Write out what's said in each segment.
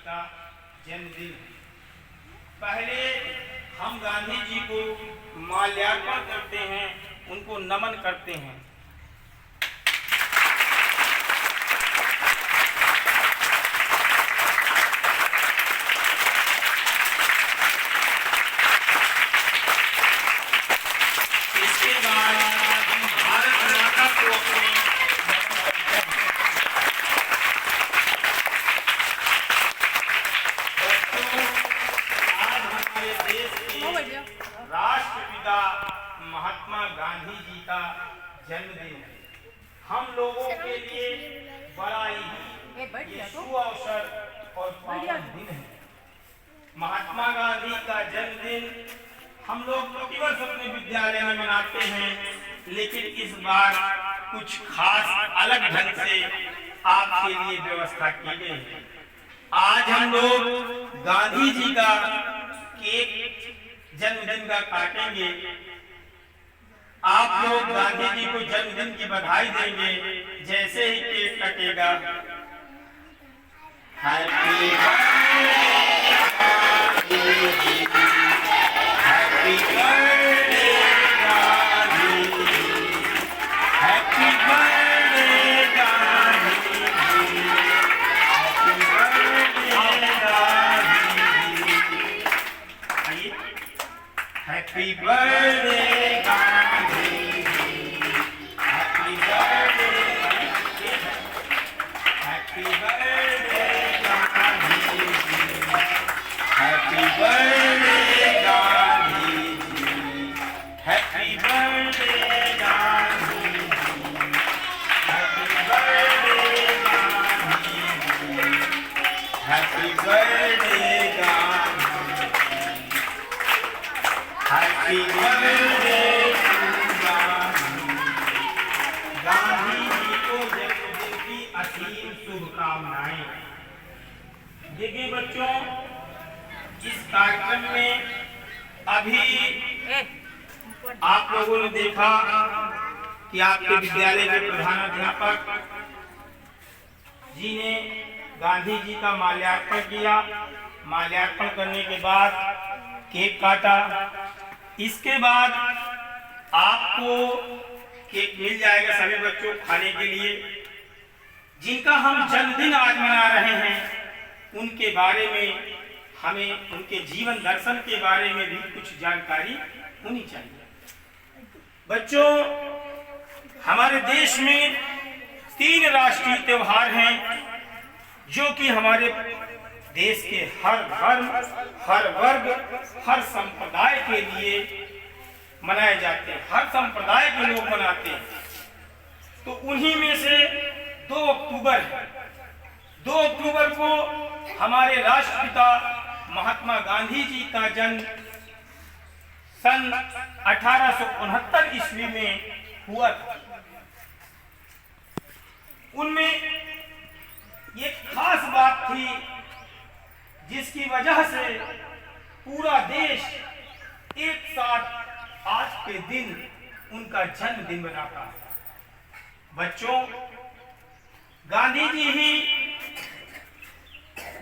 का जन्मदिन है। पहले हम गांधी जी को माल्यार्पण करते हैं, उनको नमन करते हैं। इसके बाद हम भारत माता को अपने राष्ट्रपिता महात्मा गांधी जी का जन्मदिन है। हम लोगों के लिए बड़ा ही ये शुभ अवसर और पावन दिन है। महात्मा गांधी का जन्मदिन हम लोग प्रतिवर्ष अपने विद्यालय में मनाते हैं, लेकिन इस बार कुछ खास अलग ढंग से आपके लिए व्यवस्था की गई है। आज हम लोग गांधी जी का केक जन्मदिन का काटेंगे। आप लोग गांधी जी को जन्मदिन की बधाई देंगे। जैसे ही केक कटेगा, happy birthday happy birthday Gandhi, happy birthday Gandhi, happy birthday Gandhi. आइए, happy birthday Gandhi, happy birthday, happy birthday Gandhi, happy birthday Gandhi, happy birthday Gandhi, happy birthday Gandhi, happy birthday Gandhi, happy birthday Gandhi ji को जन्मदिन की असीम शुभकामनाएं। देखिए बच्चों, इस कार्यक्रम में अभी आप लोगों ने देखा कि आपके विद्यालय के प्रधानाध्यापक जी ने गांधी जी का माल्यार्पण किया। माल्यार्पण करने के बाद केक काटा। इसके बाद आपको केक मिल जाएगा सभी बच्चों खाने के लिए। जिनका हम जन्मदिन आज मना रहे हैं, उनके बारे में हमें उनके जीवन दर्शन के बारे में भी कुछ जानकारी होनी चाहिए। बच्चों, हमारे देश में 3 राष्ट्रीय त्योहार हैं जो कि हमारे देश के हर धर्म, हर वर्ग, हर संप्रदाय के लिए मनाए जाते हैं। हर संप्रदाय के लोग मनाते हैं। तो उन्हीं में से 2 अक्टूबर है। 2 अक्टूबर को हमारे राष्ट्रपिता महात्मा गांधी जी का जन्म सन 1869 ईस्वी में हुआ था। उनमें एक खास बात थी जिसकी वजह से पूरा देश एक साथ आज के दिन उनका जन्मदिन मनाता है। बच्चों, गांधी जी ही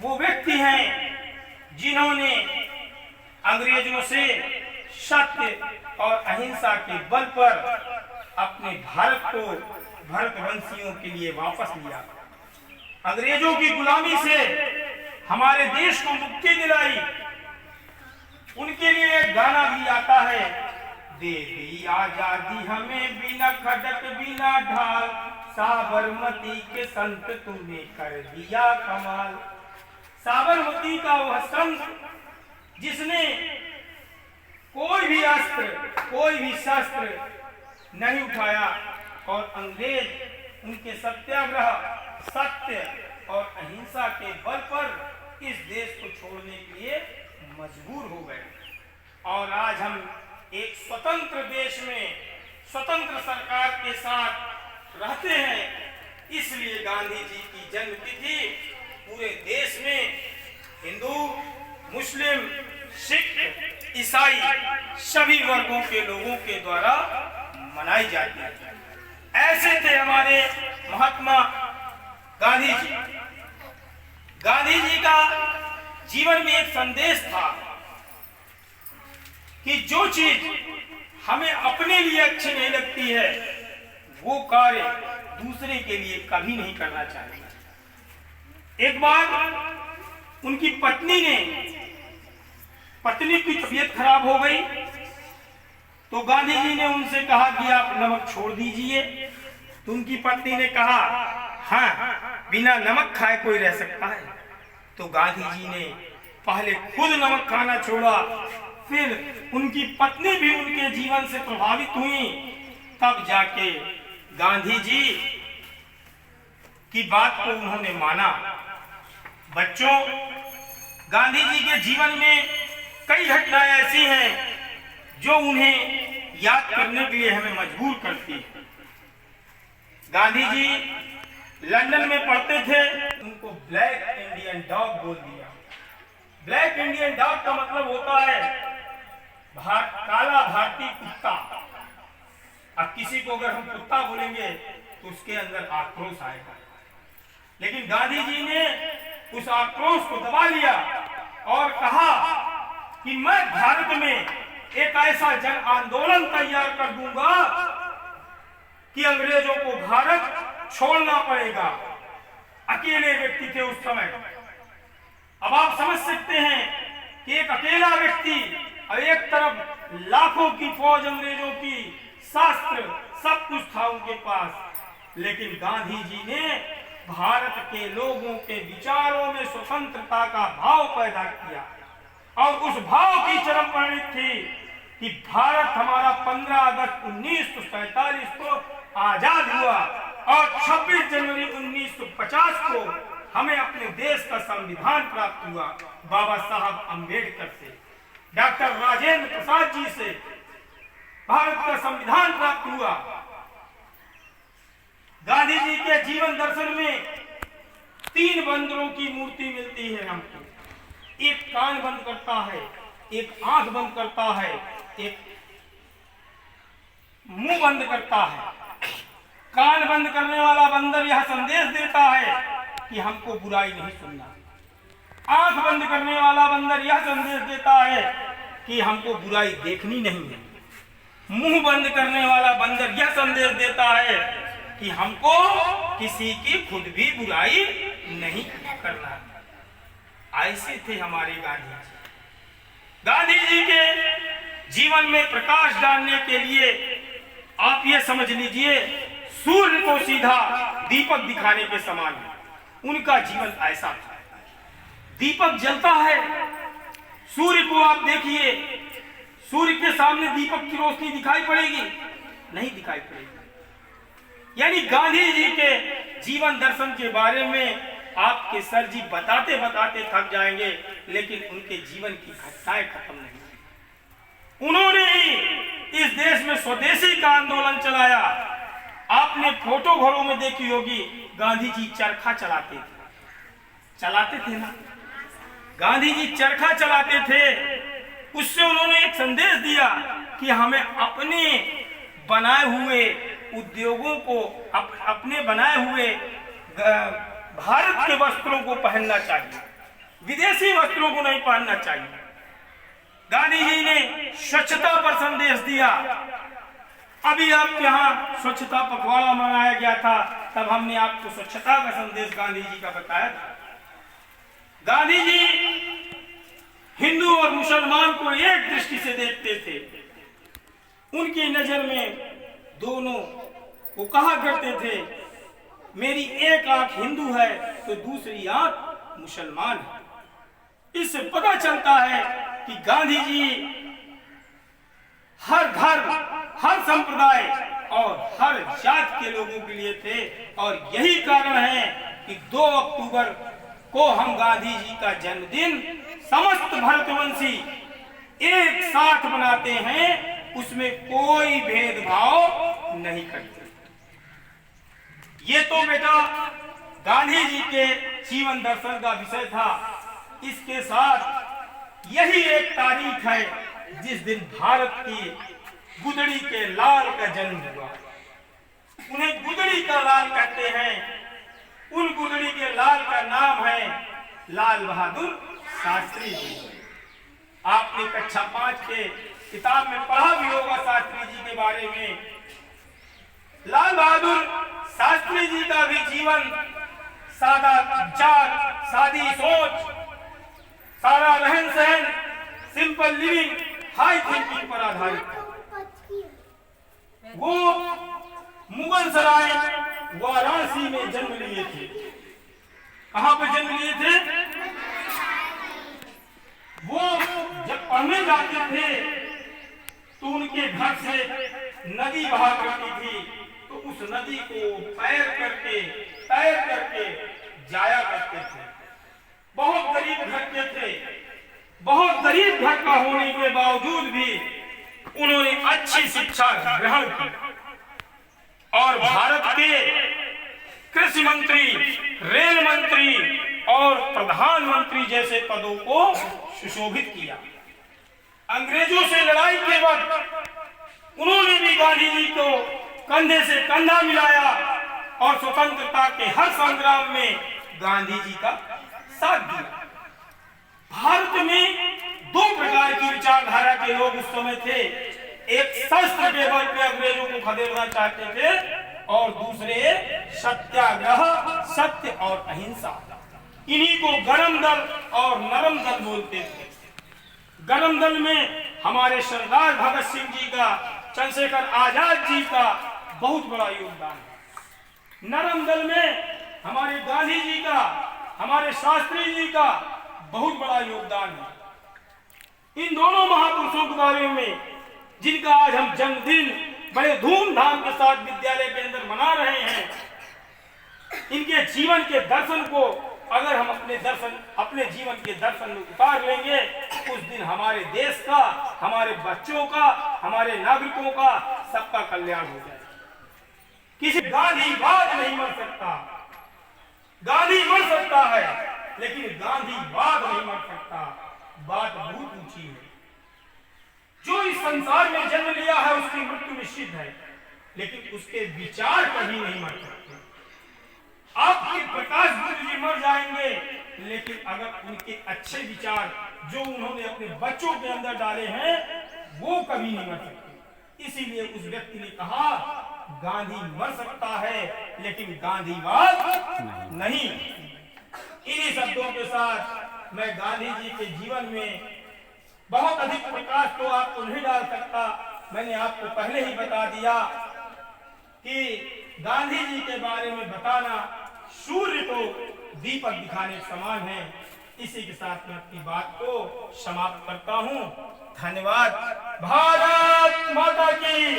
वो व्यक्ति हैं जिन्होंने अंग्रेजों से सत्य और अहिंसा के बल पर अपने भारत को भारतवंशियों के लिए वापस लिया। अंग्रेजों की गुलामी से हमारे देश को मुक्ति दिलाई। उनके लिए एक गाना भी आता है, दे दी आजादी हमें बिना खड़क बिना ढाल, साबरमती के संत तुमने कर दिया कमाल। साबरमती का वह संत जिसने कोई भी अस्त्र, कोई भी शस्त्र नहीं उठाया और अंग्रेज उनके सत्याग्रह, सत्य और अहिंसा के बल पर इस देश को छोड़ने के लिए मजबूर हो गए। और आज हम एक स्वतंत्र देश में स्वतंत्र सरकार के साथ रहते हैं। इसलिए गांधी जी की जन्मतिथि पूरे देश में हिंदू, मुस्लिम, सिख, ईसाई सभी वर्गों के लोगों के द्वारा मनाई जाती है। ऐसे थे हमारे महात्मा गांधी जी। गांधी जी का जीवन में एक संदेश था कि जो चीज हमें अपने लिए अच्छी नहीं लगती है वो कार्य दूसरे के लिए कभी नहीं करना चाहिए। एक बार उनकी पत्नी की तबीयत खराब हो गई तो गांधी जी ने उनसे कहा कि आप नमक छोड़ दीजिए। तो उनकी पत्नी ने कहा, हाँ, बिना नमक खाए कोई रह सकता है। तो गांधी जी ने पहले खुद नमक खाना छोड़ा, फिर उनकी पत्नी भी उनके जीवन से प्रभावित हुई, तब जाके गांधी जी की बात को उन्होंने माना। बच्चों, गांधी जी के जीवन में कई घटनाएं ऐसी हैं जो उन्हें याद करने के लिए हमें मजबूर करती है। गांधी जी लंदन में पढ़ते थे, उनको ब्लैक इंडियन डॉग बोल दिया। ब्लैक इंडियन डॉग का मतलब होता है काला भारतीय कुत्ता। अब किसी को अगर हम कुत्ता बोलेंगे तो उसके अंदर आक्रोश आएगा, लेकिन गांधी जी ने उस आक्रोश को दबा लिया और कहा कि मैं भारत में एक ऐसा जन आंदोलन तैयार कर दूंगा कि अंग्रेजों को भारत छोड़ना पड़ेगा। अकेले व्यक्ति थे उस समय। अब आप समझ सकते हैं कि एक अकेला व्यक्ति और एक तरफ लाखों की फौज अंग्रेजों की, शास्त्र सब कुछ था उनके पास, लेकिन गांधी जी ने भारत के लोगों के विचारों में स्वतंत्रता का भाव पैदा किया और उस भाव की चरम परिणति थी कि भारत हमारा 15 अगस्त 1947 को आजाद हुआ और 26 जनवरी 1950 को हमें अपने देश का संविधान प्राप्त हुआ। बाबा साहब अंबेडकर से, डॉक्टर राजेंद्र प्रसाद जी से भारत का संविधान प्राप्त हुआ। गांधी जी के जीवन दर्शन में 3 बंदरों की मूर्ति मिलती है हमको। एक कान बंद करता है, एक आंख बंद करता है, एक मुंह बंद करता है। कान बंद करने वाला बंदर यह संदेश देता है कि हमको बुराई नहीं सुनना। आंख बंद करने वाला बंदर यह संदेश देता है कि हमको बुराई देखनी नहीं है। मुंह बंद करने वाला बंदर यह संदेश देता है कि हमको किसी की खुद भी बुराई नहीं करना। ऐसे थे हमारे गांधी जी। गांधी जी के जीवन में प्रकाश डालने के लिए आप ये समझ लीजिए, सूर्य को सीधा दीपक दिखाने के समान उनका जीवन ऐसा था। दीपक जलता है, सूर्य को आप देखिए, सूर्य के सामने दीपक की रोशनी दिखाई पड़ेगी? नहीं दिखाई पड़ेगी। यानी गांधी जी के जीवन दर्शन के बारे में आपके सर जी बताते बताते थक जाएंगे, लेकिन उनके जीवन की घटनाएं खत्म नहीं। उन्होंने ही इस देश में स्वदेशी का आंदोलन चलाया। आपने फोटो घरों में देखी होगी, गांधी जी चरखा चलाते थे ना। गांधी जी चरखा चलाते थे। उससे उन्होंने एक संदेश दिया कि हमें अपने बनाए हुए उद्योगों को, अपने बनाए हुए भारत के वस्त्रों को पहनना चाहिए, विदेशी वस्त्रों को नहीं पहनना चाहिए। गांधी जी ने स्वच्छता पर संदेश दिया। अभी आपके यहाँ स्वच्छता पखवाड़ा मनाया गया था, तब हमने आपको स्वच्छता का संदेश गांधी जी का बताया था। गांधी जी हिंदू और मुसलमान को एक दृष्टि से देखते थे। उनकी नजर में दोनों वो कहा करते थे, मेरी एक आंख हिंदू है तो दूसरी आंख मुसलमान है। इससे पता चलता है कि गांधी जी हर धर्म, हर संप्रदाय और हर जात के लोगों के लिए थे। और यही कारण है कि 2 अक्टूबर को हम गांधी जी का जन्मदिन समस्त भारतवंशी एक साथ मनाते हैं, उसमें कोई भेदभाव नहीं करते। ये तो बेटा गांधी जी के जीवन दर्शन का विषय था। इसके साथ यही एक तारीख है जिस दिन भारत की गुदड़ी के लाल का जन्म हुआ। उन्हें गुदड़ी का लाल कहते हैं। उन गुदड़ी के लाल का नाम है लाल बहादुर शास्त्री जी। आपने कक्षा 5 के किताब में पढ़ा भी होगा शास्त्री जी के बारे में। लाल बहादुर शास्त्री जी का भी जीवन सादा विचार, सादी सोच, सादा रहन सहन, सिंपल लिविंग, हाई थिंकिंग पर आधारित था। वो मुगल सराय वाराणसी में जन्म लिए थे। कहां पर जन्म लिए थे? वो जब पढ़ने जाते थे तो उनके घर से नदी बहा करती थी, तो उस नदी को तैर करके जाया करते थे। बहुत गरीब घर के थे। बहुत गरीब घर का होने के बावजूद भी उन्होंने अच्छी शिक्षा ग्रहण की और भारत के कृषि मंत्री, रेल मंत्री और प्रधानमंत्री जैसे पदों को सुशोभित किया। अंग्रेजों से लड़ाई के वक्त उन्होंने भी गांधी जी को कंधे से कंधा मिलाया और स्वतंत्रता के हर संग्राम में गांधी जी का साथ दिया। भारत में 2 प्रकार की विचारधारा के लोग उस समय थे। एक शस्त्र के बल पे अंग्रेजों को खदेड़ना चाहते थे और दूसरे सत्याग्रह, सत्य और अहिंसा। इन्हीं को गरम दल और नरम दल बोलते थे। गरम दल में हमारे सरदार भगत सिंह जी का, चंद्रशेखर आजाद जी का बहुत बड़ा योगदान है। नरम दल में हमारे गांधी जी का, हमारे शास्त्री जी का बहुत बड़ा योगदान है। इन दोनों महापुरुषों के बारे में जिनका आज हम जन्मदिन बड़े धूमधाम के साथ विद्यालय के अंदर मना रहे हैं, इनके जीवन के दर्शन को अगर हम अपने जीवन के दर्शन में उतार लेंगे, उस दिन हमारे देश का, हमारे बच्चों का, हमारे नागरिकों का, सबका कल्याण हो जाए। किसी गांधीवाद नहीं मर सकता। गांधी मर सकता है लेकिन गांधीवाद नहीं मर सकता। बात बहुत ऊंची है। जो इस संसार में जन्म लिया है उसकी मृत्यु निश्चित है, लेकिन उसके विचार कभी नहीं मर सकते। आपके प्रकाश बुद्ध जी मर जाएंगे, लेकिन अगर उनके अच्छे विचार जो उन्होंने अपने बच्चों के अंदर डाले हैं वो कभी नहीं मर सकते। इसीलिए उस व्यक्ति ने कहा गांधी मर सकता है लेकिन गांधीवाद नहीं। इन्हीं शब्दों के साथ मैं गांधी जी के जीवन में बहुत अधिक प्रकाश तो आपको नहीं डाल सकता। मैंने आपको पहले ही बता दिया कि गांधी जी के बारे में बताना सूर्य को दीपक दिखाने के समान है। इसी के साथ मैं अपनी बात को समाप्त करता हूं। धन्यवाद। भारत माता की,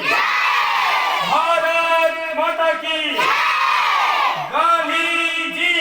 भारत माता की, गांधी जी।